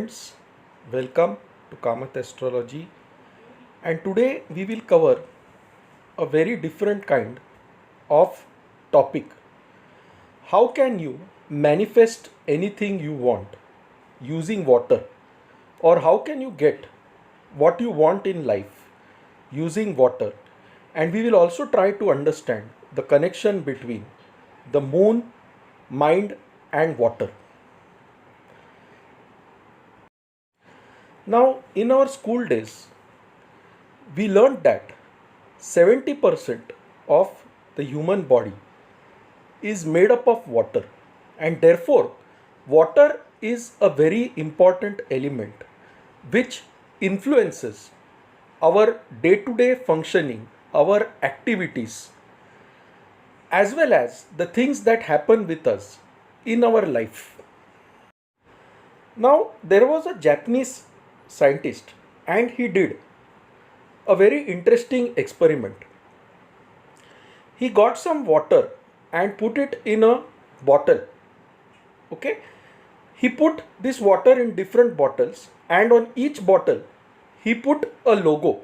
friends, welcome to Kamath Astrology, and today we will cover a very different kind of topic. How can you manifest anything you want using water, or how can you get what you want in life using water? And we will also try to understand the connection between the moon, mind, and water. Now, in our school days, we learned that 70% of the human body is made up of water, and therefore, water is a very important element which influences our day to day functioning, our activities, as well as the things that happen with us in our life. Now, there was a Japanese scientist, and he did a very interesting experiment. He got some water and put it in a bottle. Okay, he put this water in different bottles, and on each bottle, he put a logo.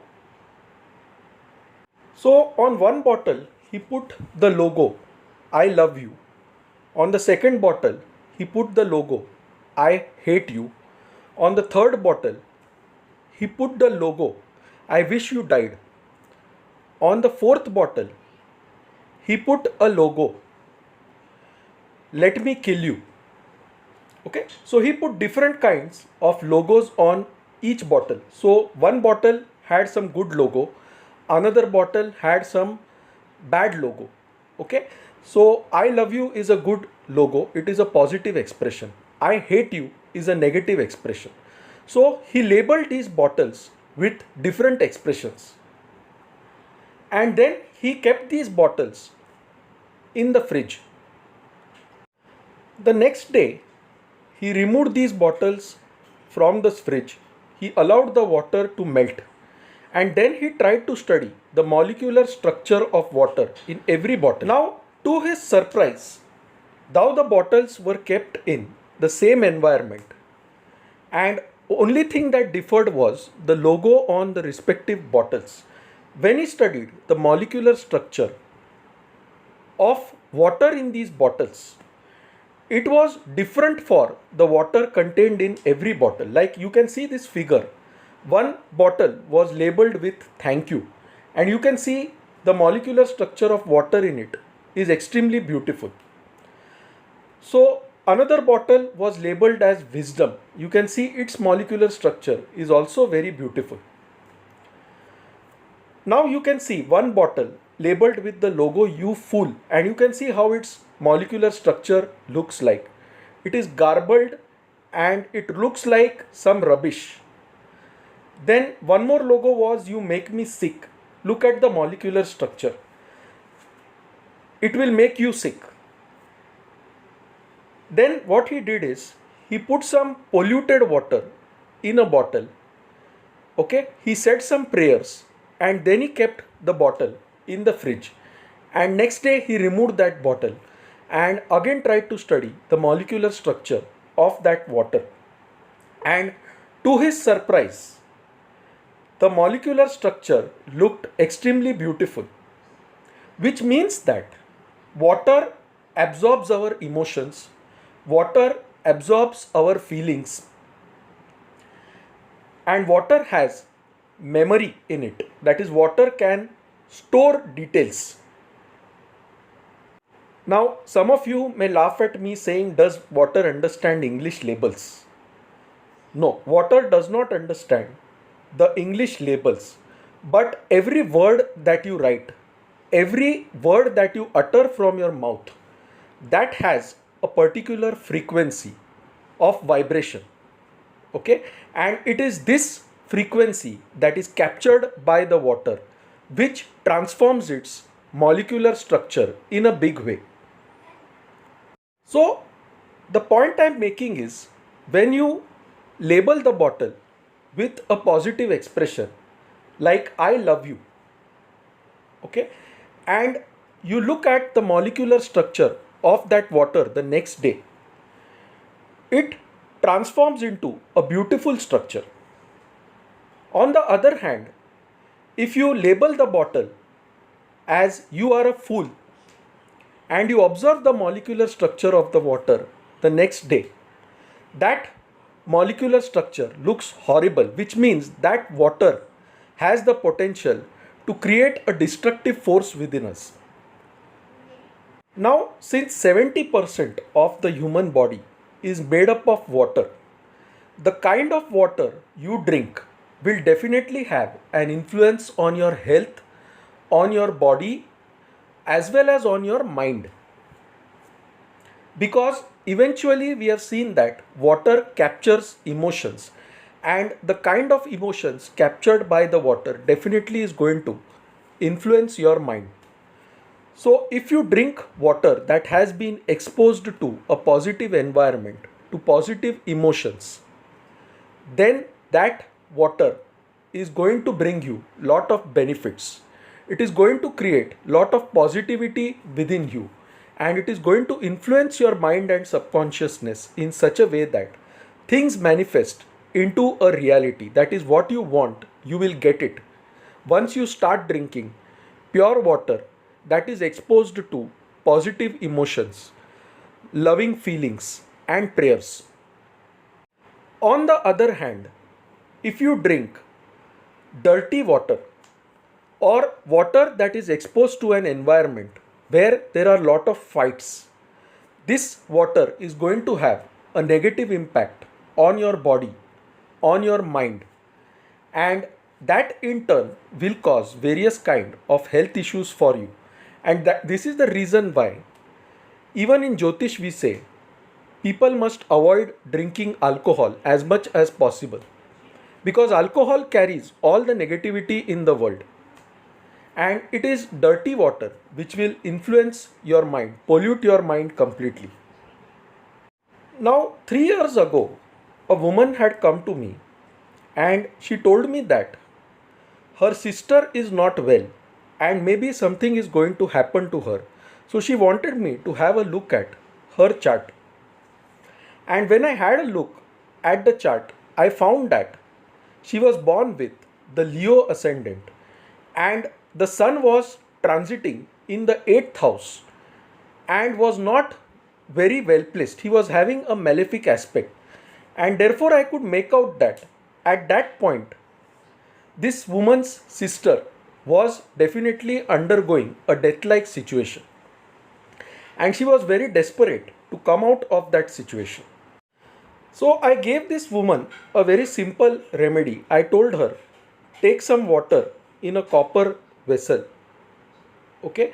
So, on one bottle, he put the logo, I love you. On the second bottle, he put the logo, I hate you. On the third bottle, he put the logo, I wish you died. On the fourth bottle, he put a logo, let me kill you. Okay, so he put different kinds of logos on each bottle. So one bottle had some good logo, another bottle had some bad logo. Okay, so I love you is a good logo, it is a positive expression. I hate you is a negative expression. So he labeled these bottles with different expressions, and then he kept these bottles in the fridge. The next day, he removed these bottles from the fridge. He allowed the water to melt, and then he tried to study the molecular structure of water in every bottle. Now, to his surprise, though the bottles were kept in the same environment, and only thing that differed was the logo on the respective bottles. When he studied the molecular structure of water in these bottles, it was different for the water contained in every bottle. Like you can see this figure, one bottle was labeled with thank you, and you can see the molecular structure of water in it is extremely beautiful. So another bottle was labeled as wisdom. You can see its molecular structure is also very beautiful. Now you can see one bottle labeled with the logo you fool, and you can see how its molecular structure looks like. It is garbled and it looks like some rubbish. Then one more logo was you make me sick. Look at the molecular structure. It will make you sick. Then what he did is he put some polluted water in a bottle. Okay, he said some prayers, and then he kept the bottle in the fridge, and next day he removed that bottle and again tried to study the molecular structure of that water, and to his surprise, the molecular structure looked extremely beautiful, which means that water absorbs our emotions, water absorbs our feelings, and water has memory in it. That is, water can store details. Now, some of you may laugh at me saying, does water understand English labels? No, water does not understand the English labels, but every word that you write, every word that you utter from your mouth, that has a particular frequency of vibration. Okay, and it is this frequency that is captured by the water which transforms its molecular structure in a big way. So the point I'm making is, when you label the bottle with a positive expression like I love you, okay, and you look at the molecular structure of that water the next day, it transforms into a beautiful structure. On the other hand, if you label the bottle as you are a fool and you observe the molecular structure of the water the next day, that molecular structure looks horrible, which means that water has the potential to create a destructive force within us. Now, since 70% of the human body is made up of water, the kind of water you drink will definitely have an influence on your health, on your body, as well as on your mind. Because eventually we have seen that water captures emotions, and the kind of emotions captured by the water definitely is going to influence your mind. So, if you drink water that has been exposed to a positive environment, to positive emotions, then that water is going to bring you lot of benefits. It is going to create lot of positivity within you, and it is going to influence your mind and subconsciousness in such a way that things manifest into a reality. That is what you want, you will get it. Once you start drinking pure water that is exposed to positive emotions, loving feelings, and prayers. On the other hand, if you drink dirty water or water that is exposed to an environment where there are a lot of fights, this water is going to have a negative impact on your body, on your mind, and that in turn will cause various kind of health issues for you. And this is the reason why even in Jyotish we say people must avoid drinking alcohol as much as possible, because alcohol carries all the negativity in the world, and it is dirty water which will influence your mind, pollute your mind completely. Now, 3 years ago, a woman had come to me and she told me that her sister is not well and maybe something is going to happen to her. So she wanted me to have a look at her chart. And when I had a look at the chart, I found that she was born with the Leo ascendant, and the sun was transiting in the 8th house and was not very well placed. He was having a malefic aspect, and therefore I could make out that at that point this woman's sister was definitely undergoing a death-like situation, and she was very desperate to come out of that situation. So I gave this woman a very simple remedy. I told her, take some water in a copper vessel, okay,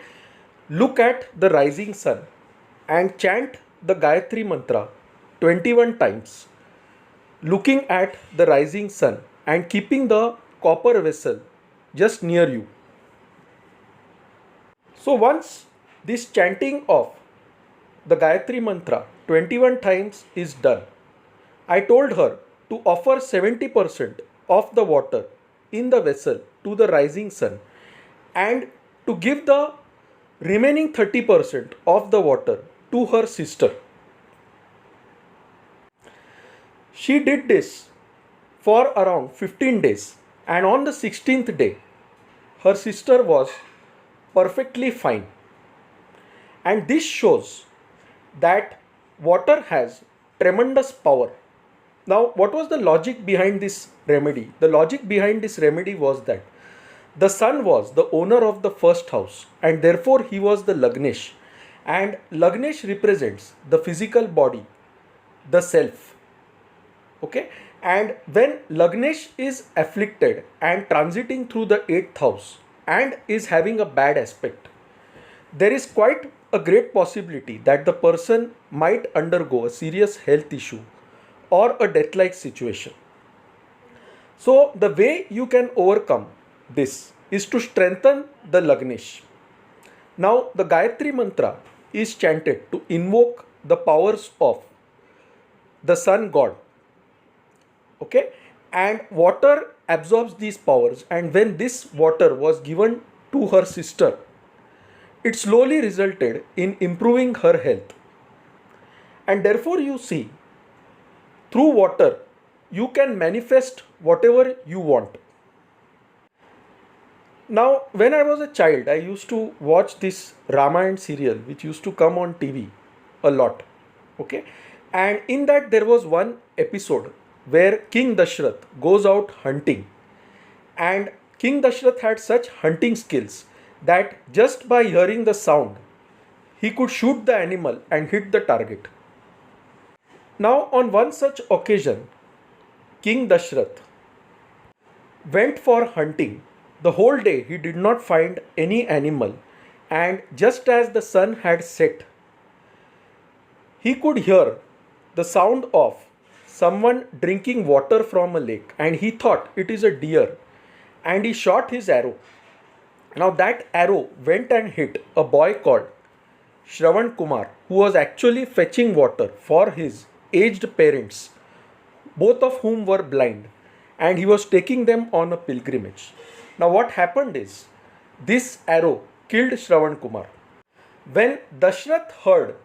look at the rising sun and chant the Gayatri mantra 21 times, looking at the rising sun and keeping the copper vessel just near you. So once this chanting of the Gayatri mantra 21 times is done, I told her to offer 70% of the water in the vessel to the rising sun and to give the remaining 30% of the water to her sister. She did this for around 15 days, and on the 16th day, her sister was perfectly fine. And this shows that water has tremendous power. Now, what was the logic behind this remedy? The logic behind this remedy was that the sun was the owner of the first house, and therefore he was the Lagnesh. And Lagnesh represents the physical body, the self. Okay? And when Lagnesh is afflicted and transiting through the 8th house and is having a bad aspect, there is quite a great possibility that the person might undergo a serious health issue or a death-like situation. So the way you can overcome this is to strengthen the Lagnesh. Now the Gayatri mantra is chanted to invoke the powers of the sun god. Okay, and water absorbs these powers, and when this water was given to her sister, it slowly resulted in improving her health. And therefore you see, through water, you can manifest whatever you want. Now, when I was a child, I used to watch this Ramayana serial, which used to come on TV a lot. Okay, and in that there was one episode where King Dashrath goes out hunting, and King Dashrath had such hunting skills that just by hearing the sound, he could shoot the animal and hit the target. Now, on one such occasion, King Dashrath went for hunting. The whole day he did not find any animal, and just as the sun had set, he could hear the sound of someone drinking water from a lake, and he thought it is a deer, and he shot his arrow. Now, that arrow went and hit a boy called Shravan Kumar, who was actually fetching water for his aged parents, both of whom were blind, and he was taking them on a pilgrimage. Now, what happened is this arrow killed Shravan Kumar. When Dashrath heard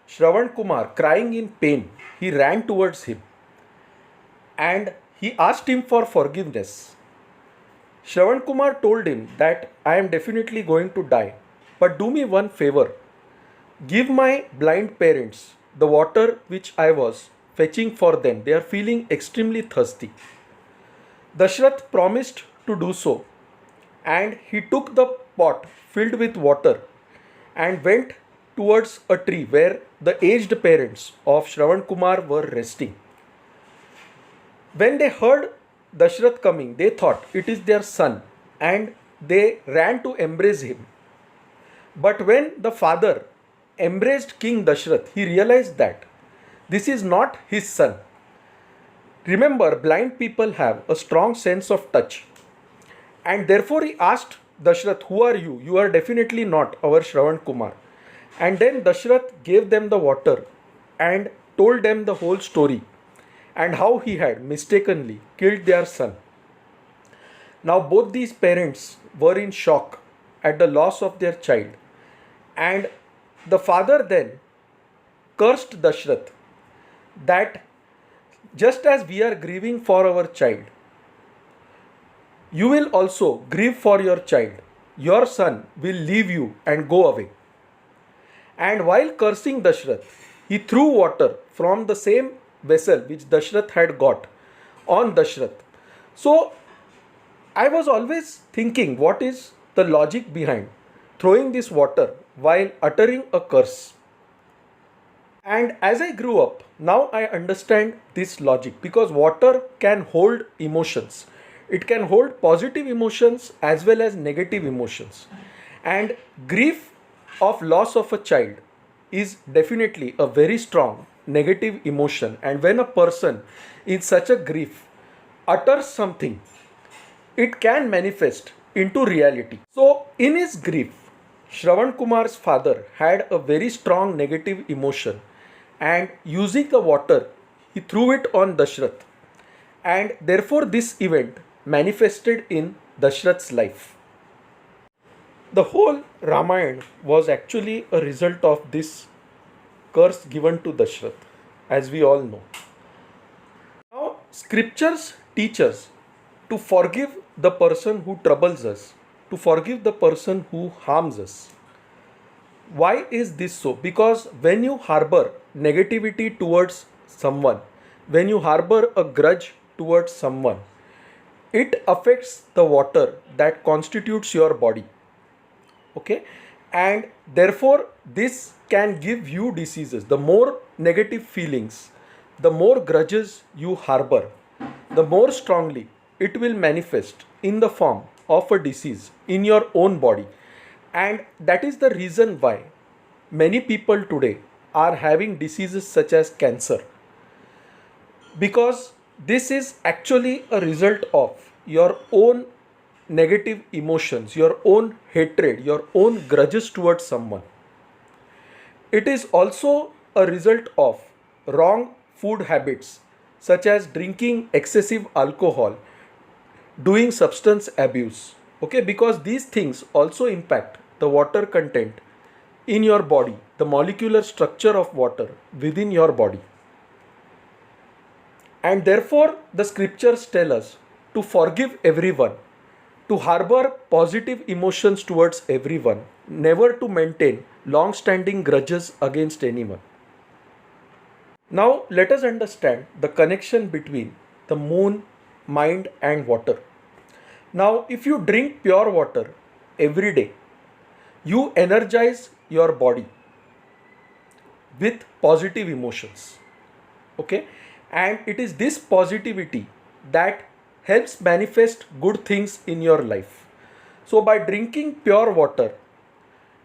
Shravan Kumar crying in pain, he ran towards him and he asked him for forgiveness. Shravan Kumar told him that I am definitely going to die, but do me one favor. Give my blind parents the water which I was fetching for them. They are feeling extremely thirsty. Dashrath promised to do so, and he took the pot filled with water and went towards a tree where the aged parents of Shravan Kumar were resting. When they heard Dashrath coming, they thought it is their son and they ran to embrace him. But when the father embraced King Dashrath, he realized that this is not his son. Remember, blind people have a strong sense of touch. And therefore he asked Dashrath, who are you? You are definitely not our Shravan Kumar. And then Dashrath gave them the water and told them the whole story and how he had mistakenly killed their son. Now both these parents were in shock at the loss of their child, and the father then cursed Dashrath that just as we are grieving for our child, you will also grieve for your child. Your son will leave you and go away. And while cursing Dashrath, he threw water from the same vessel which Dashrath had got on Dashrath. So I was always thinking, what is the logic behind throwing this water while uttering a curse? And as I grew up, now I understand this logic, because water can hold emotions. It can hold positive emotions as well as negative emotions. And grief of loss of a child is definitely a very strong negative emotion. And when a person in such a grief utters something, it can manifest into reality. So in his grief, Shravan Kumar's father had a very strong negative emotion, and using the water, he threw it on Dashrath. And therefore this event manifested in Dashrath's life. The whole Ramayana was actually a result of this curse given to Dashrath, as we all know. Now, scriptures teach us to forgive the person who troubles us, to forgive the person who harms us. Why is this so? Because when you harbor negativity towards someone, when you harbor a grudge towards someone, it affects the water that constitutes your body. Okay, and therefore this can give you diseases. The more negative feelings, the more grudges you harbor, the more strongly it will manifest in the form of a disease in your own body. And that is the reason why many people today are having diseases such as cancer, because this is actually a result of your own negative emotions, your own hatred, your own grudges towards someone. It is also a result of wrong food habits such as drinking excessive alcohol, doing substance abuse. Okay, because these things also impact the water content in your body, the molecular structure of water within your body. And therefore, the scriptures tell us to forgive everyone, to harbor positive emotions towards everyone, never to maintain long standing grudges against anyone. Now, let us understand the connection between the moon, mind, and water. Now, if you drink pure water every day, you energize your body with positive emotions. Okay, and it is this positivity that helps manifest good things in your life. So by drinking pure water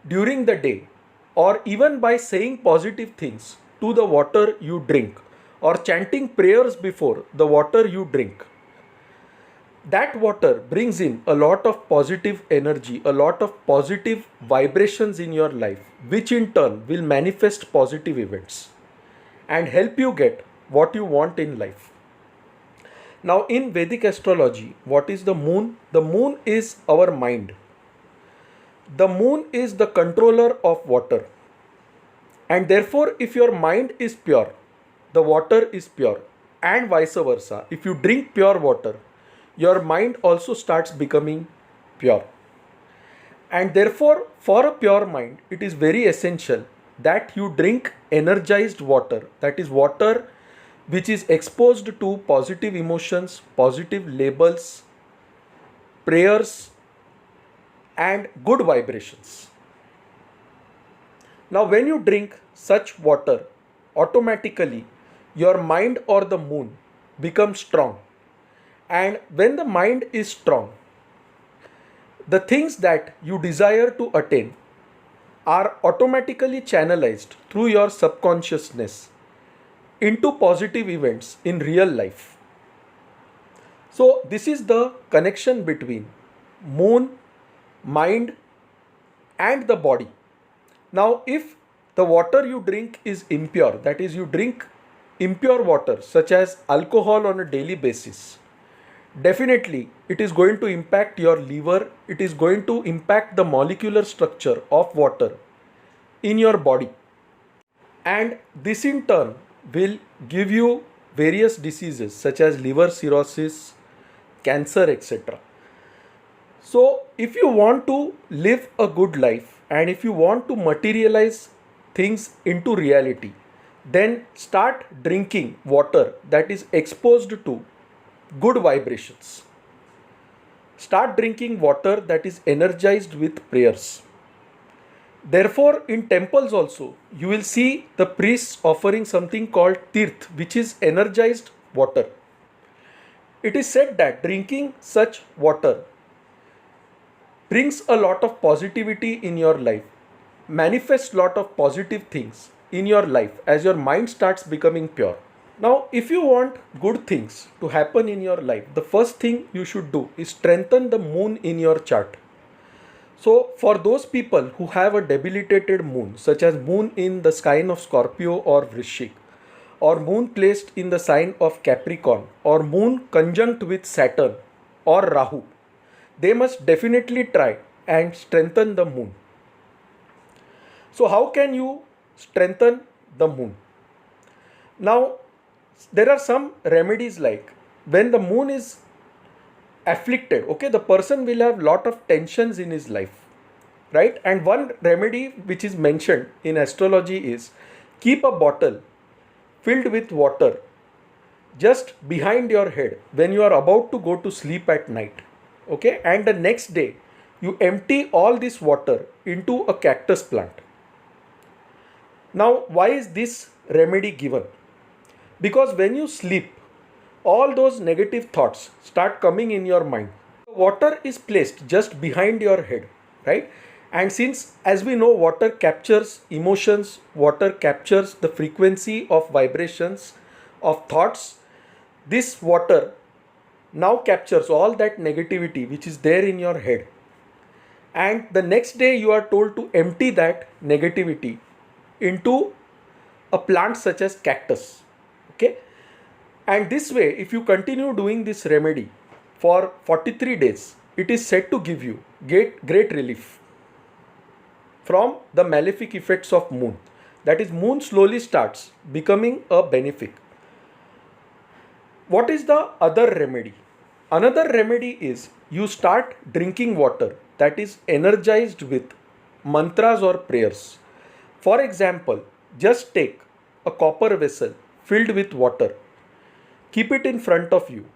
during the day, or even by saying positive things to the water you drink, or chanting prayers before the water you drink, that water brings in a lot of positive energy, a lot of positive vibrations in your life, which in turn will manifest positive events and help you get what you want in life. Now, in Vedic astrology, what is the moon? The moon is our mind. The moon is the controller of water. And therefore, if your mind is pure, the water is pure, and vice versa. If you drink pure water, your mind also starts becoming pure. And therefore, for a pure mind, it is very essential that you drink energized water, that is, water which is exposed to positive emotions, positive labels, prayers, and good vibrations. Now, when you drink such water, automatically your mind or the moon becomes strong. And when the mind is strong, the things that you desire to attain are automatically channelized through your subconsciousness into positive events in real life. So, this is the connection between moon, mind, and the body. Now, if the water you drink is impure, that is, you drink impure water such as alcohol on a daily basis, definitely it is going to impact your liver, it is going to impact the molecular structure of water in your body, and this in turn will give you various diseases such as liver cirrhosis, cancer, etc. So, if you want to live a good life and if you want to materialize things into reality, then start drinking water that is exposed to good vibrations. Start drinking water that is energized with prayers. Therefore, in temples also, you will see the priests offering something called tirth, which is energized water. It is said that drinking such water brings a lot of positivity in your life, manifests lot of positive things in your life as your mind starts becoming pure. Now, if you want good things to happen in your life, the first thing you should do is strengthen the moon in your chart. So, for those people who have a debilitated moon, such as moon in the sign of Scorpio or Vrishik, or moon placed in the sign of Capricorn, or moon conjunct with Saturn or Rahu, they must definitely try and strengthen the moon. So, how can you strengthen the moon? Now, there are some remedies like when the moon is afflicted, okay, the person will have lot of tensions in his life, right? And one remedy which is mentioned in astrology is keep a bottle filled with water just behind your head when you are about to go to sleep at night, okay, and the next day you empty all this water into a cactus plant. Now, why is this remedy given? Because when you sleep, all those negative thoughts start coming in your mind. Water is placed just behind your head, right? And since, as we know, water captures emotions, water captures the frequency of vibrations of thoughts, this water now captures all that negativity which is there in your head. And the next day you are told to empty that negativity into a plant such as cactus, okay? And this way, if you continue doing this remedy for 43 days, it is said to give you great relief from the malefic effects of moon. That is, moon slowly starts becoming a benefic. What is the other remedy? Another remedy is you start drinking water that is energized with mantras or prayers. For example, just take a copper vessel filled with water, keep it in front of you,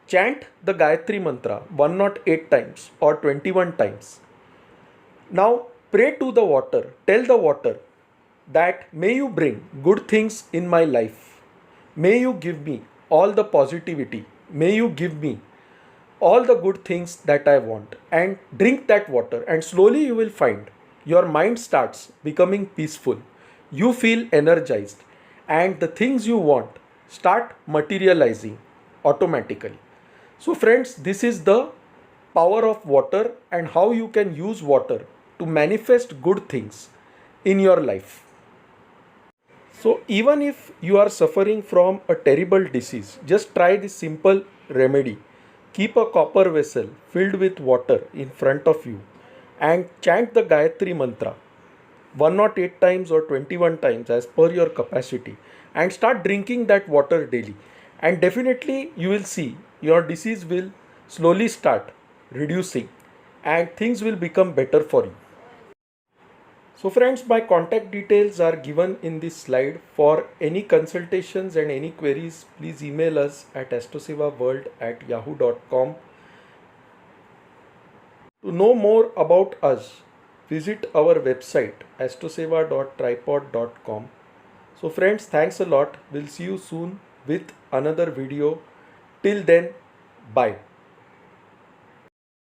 chant the Gayatri Mantra 108 times or 21 times. Now pray to the water, tell the water that may you bring good things in my life. May you give me all the positivity. May you give me all the good things that I want. And drink that water, and slowly you will find your mind starts becoming peaceful. You feel energized, and the things you want start materializing automatically. So, friends, this is the power of water and how you can use water to manifest good things in your life. So, even if you are suffering from a terrible disease, just try this simple remedy. Keep a copper vessel filled with water in front of you and chant the Gayatri Mantra 108 times or 21 times as per your capacity, and start drinking that water daily. And definitely, you will see your disease will slowly start reducing and things will become better for you. So friends, my contact details are given in this slide. For any consultations and any queries, please email us at astosevaworld@yahoo.com. To know more about us, visit our website astoseva.tripod.com. So friends, thanks a lot. We'll see you soon with another video. Till then, bye.